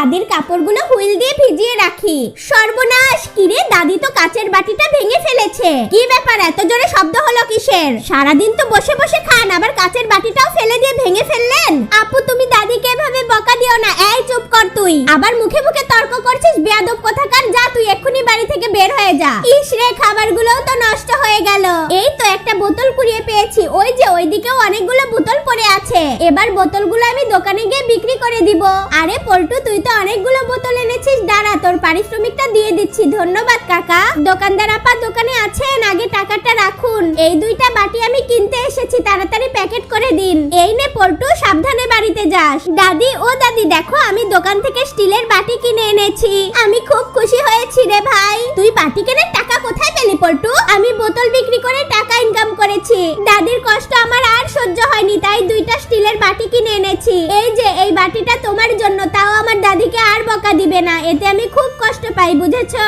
দাদির কাপড়গুলো হুইল দিয়ে ভিজিয়ে রাখি। সর্বনাশ, কিরে দাদি তো কাচের বাটিটা ভেঙে ফেলেছে। কি ব্যাপার, এত জোরে শব্দ হলো কিসের? সারাদিন তো বসে বসে খান, আবার কাচের বাটিটাও ফেলে দিয়ে ভেঙে ফেললেন। আপু তুমি দাদিকে এভাবে বকা দিও না। এই চুপ কর তুই, আবার মুখে মুখে তর্ক করছিস। বেয়াদব কোথাকার, যা তুই এক্ষুনি বাড়ি থেকে বের হয়ে যা। ইস রে, খাবারগুলোও তো নষ্ট হয়ে গেল। এই তো একটা বোতল কুড়িয়ে পেয়েছি, ওই যে ওইদিকেও অনেকগুলো বোতল পড়ে আছে। এবার বোতলগুলো আমি দোকানে গিয়ে বিক্রি করে দিব। আরে পল্টু, তুই তো অনেকগুলো বোতল এনেছিস, দাঁড়া তোর পারিশ্রমিকটা দিয়ে দিচ্ছি। ধন্যবাদ কাকা। দোকানদার আপা দোকানে আছেন? আগে টাকাটা রাখুন। এই দুইটা বাটি আমি কিনতে এসেছি, তাড়াতাড়ি প্যাকেট করে দিন। এই নে পল্টু, সাবধানে বাড়িতে যাস। দাদি, ও দাদি দেখো, আমি দোকান থেকে স্টিলের বাটি কিনে এনেছি। আমি খুব খুশি হয়েছি রে ভাই। তুই বাটি কেনার টাকা কোথায় পেলি পল্টু? আমি বোতল বিক্রি করে টাকা ইনকাম করেছি। দাদির কষ্ট আমার আর সহ্য হয়নি, তাই দুইটা স্টিলের বাটি কিনে এনেছি। এই যে এই বাটিটা তোমার জন্য, তাও আমার দাদিকে আর বকা দিবে না। এতে আমি খুব কষ্ট পাই, বুঝেছো?